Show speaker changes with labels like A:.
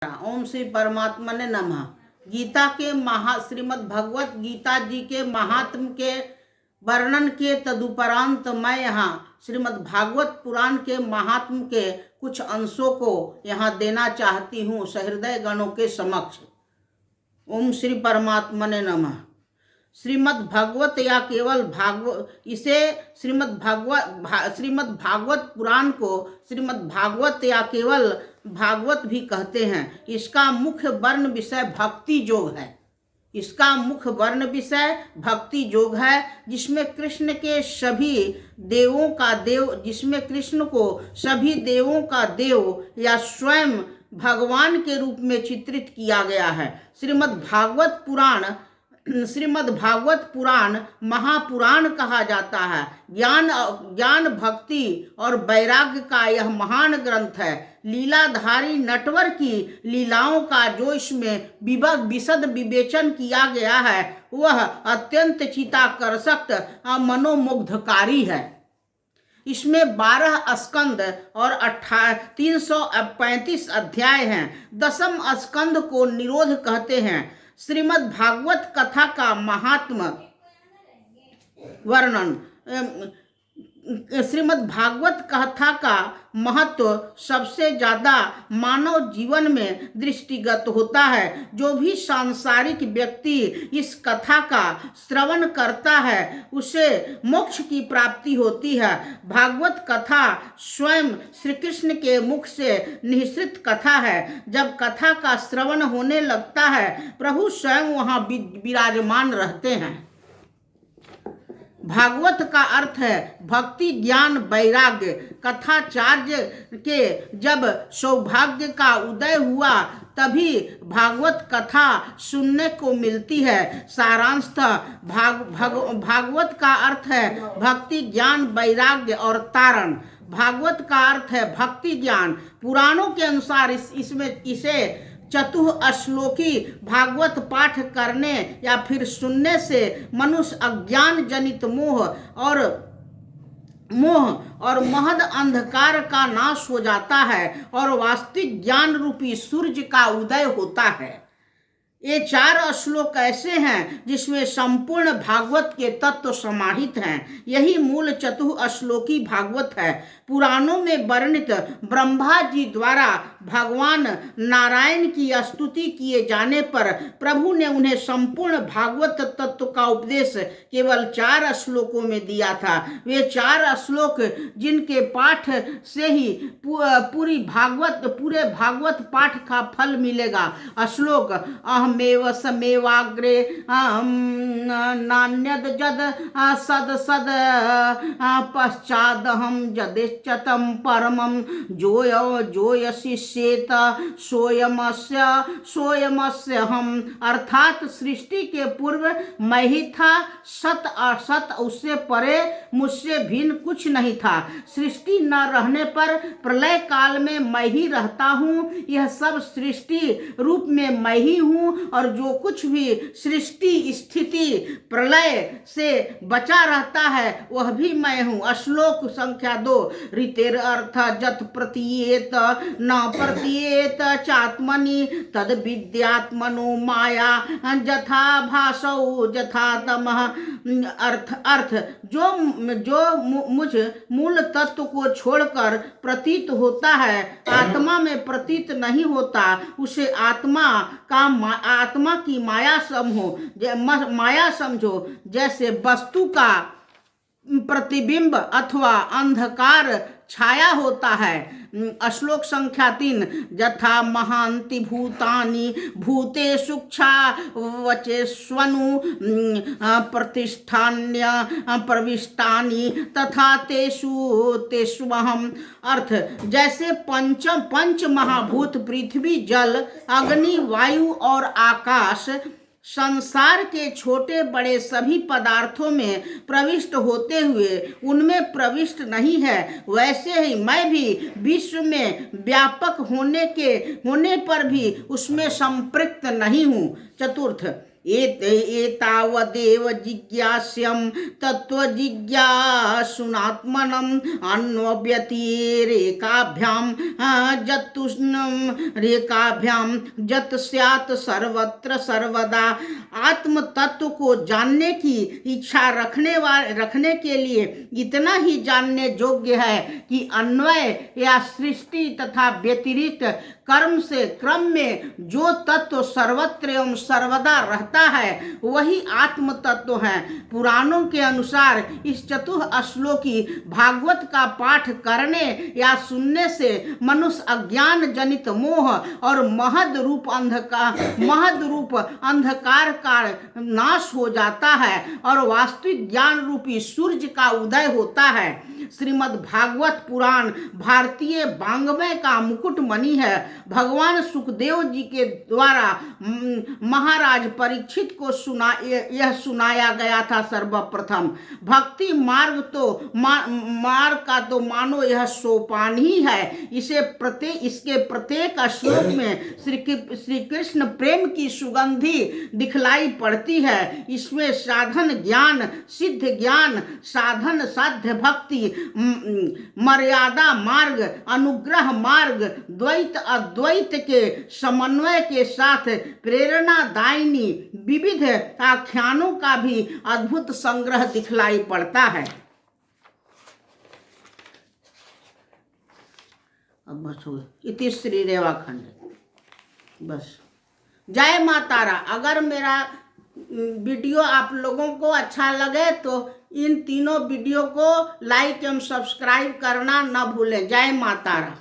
A: ओम श्री परमात्मने नमः। गीता के श्रीमद् भगवत गीता जी के महात्म के वर्णन के तदुपरांत मैं यहाँ श्रीमद् भागवत पुराण के महात्म के कुछ अंशों को यहाँ देना चाहती हूँ सहृदय गणों के समक्ष। ओम श्री परमात्मने नमः। श्रीमद् भागवत या केवल भागवत, इसे श्रीमद् भागवत पुराण को श्रीमद् भागवत या केवल भागवत भी कहते हैं। इसका मुख्य वर्ण विषय भक्ति योग है। इसका मुख्य वर्ण विषय भक्ति योग है, जिसमें कृष्ण के सभी देवों का देव, जिसमें कृष्ण को सभी देवों का देव या स्वयं भगवान के रूप में चित्रित किया गया है। श्रीमद् भागवत पुराण महापुराण कहा जाता है। ज्ञान भक्ति और वैराग्य का यह महान ग्रंथ है। लीलाधारी नटवर की लीलाओं का जो इसमें विशद विवेचन किया गया है वह अत्यंत चित्ताकर्षक मनोमुग्धकारी है। इसमें 12 स्कंद और 335 अध्याय हैं। 10वें स्कंद को निरोध कहते हैं। श्रीमद् भागवत कथा का महात्म वर्णन। श्रीमद् भागवत कथा का महत्व सबसे ज़्यादा मानव जीवन में दृष्टिगत होता है। जो भी सांसारिक व्यक्ति इस कथा का श्रवण करता है उसे मोक्ष की प्राप्ति होती है। भागवत कथा स्वयं श्री कृष्ण के मुख से निःसृत कथा है। जब कथा का श्रवण होने लगता है प्रभु स्वयं वहाँ विराजमान रहते हैं। भागवत का अर्थ है भक्ति ज्ञान वैराग्य। कथाचार्य के जब सौभाग्य का उदय हुआ तभी भागवत कथा सुनने को मिलती है। सारांशतः भागवत का अर्थ है भक्ति ज्ञान वैराग्य और तारण। भागवत का अर्थ है भक्ति ज्ञान। पुराणों के अनुसार इसे चतुश्लोकी भागवत पाठ करने या फिर सुनने से मनुष्य अज्ञान जनित मोह और महद अंधकार का नाश हो जाता है और वास्तविक ज्ञान रूपी सूर्य का उदय होता है। ये 4 श्लोक ऐसे हैं जिसमें संपूर्ण भागवत के तत्व समाहित हैं। यही मूल चतुश्लोकी भागवत है। पुराणों में वर्णित ब्रह्मा जी द्वारा भगवान नारायण की स्तुति किए जाने पर प्रभु ने उन्हें संपूर्ण भागवत तत्व का उपदेश केवल 4 श्लोकों में दिया था। वे 4 श्लोक जिनके पाठ से ही पूरे भागवत पाठ का फल मिलेगा। श्लोक अहमेव समेवाग्रे नान्यद जद सद सद पश्चादहम जदिच्यतम परमम जोय शिष्येत सोयमस्य हम। अर्थात सृष्टि के पूर्व मैं ही था, सत असत उससे परे मुझसे भिन्न कुछ नहीं था। सृष्टि न रहने पर प्रलय काल में मैं ही रहता हूँ। यह सब सृष्टि रूप में मैं ही हूँ और जो कुछ भी सृष्टि स्थिति प्रलय से बचा रहता है वह भी मैं हूँ। श्लोक संख्या 2 ऋतेर अर्थ जत प्रतीयेत न प्रतीयेत चात्मनि तद विद्यात्मनो माया जथा भासौ जथा तमः। अर्थ जो मुझ मूल तत्व को छोड़कर प्रतीत होता है, आत्मा में प्रतीत नहीं होता, उसे आत्मा की माया समझो। जैसे वस्तु का प्रतिबिंब अथवा अंधकार छाया होता है। श्लोक संख्या 3 यथा महांति भूतानि भूते सूक्षा वचेष्वनु प्रतिष्ठान्य प्रविष्टानि तथा तेषुहम। अर्थ जैसे पंच महाभूत पृथ्वी जल अग्नि वायु और आकाश संसार के छोटे बड़े सभी पदार्थों में प्रविष्ट होते हुए उनमें प्रविष्ट नहीं है, वैसे ही मैं भी विश्व में व्यापक होने पर भी उसमें संपृक्त नहीं हूँ। चतुर्थ एतावदेव जिज्ञास्यं तत्त्वजिज्ञासुनात्मनम् अन्वव्यतिरेकाभ्यां रेखाभ्यां जत स्यात् सर्वत्र सर्वदा। आत्म तत्व को जानने की इच्छा रखने के लिए इतना ही जानने योग्य है कि अन्वय या सृष्टि तथा व्यतिरिक्त कर्म से क्रम में जो तत्व सर्वत्र एवं सर्वदा रहता है वही आत्म तत्व है। पुराणों के अनुसार इस चतुश्लोकी भागवत का पाठ करने या सुनने से मनुष्य अज्ञान जनित मोह और महद रूप अंधकार का नाश हो जाता है और वास्तविक ज्ञान रूपी सूर्य का उदय होता है। श्रीमद् भागवत पुराण भारतीय वाङ्मय का मुकुटमणि है। भगवान सुखदेव जी के द्वारा महाराज परीक्षित को यह सुनाया गया था सर्वप्रथम। भक्ति मार्ग का तो मानो यह सोपान ही है। इसके प्रत्येक श्लोक में श्री कृष्ण प्रेम की सुगंधी दिखलाई पड़ती है। इसमें साधन ज्ञान, सिद्ध ज्ञान, साधन साध्य भक्ति, मर्यादा मार्ग, अनुग्रह मार्ग, द्वैत अद्वैत के समन्वय के साथ प्रेरणादायिनी विविध आख्यानों का भी अद्भुत संग्रह दिखलाई पड़ता है। अब बस हो इति श्री रेवाखंड। बस जय माता तारा। अगर मेरा वीडियो आप लोगों को अच्छा लगे तो इन तीनों वीडियो को लाइक एवं सब्सक्राइब करना न भूलें। जय माता तारा।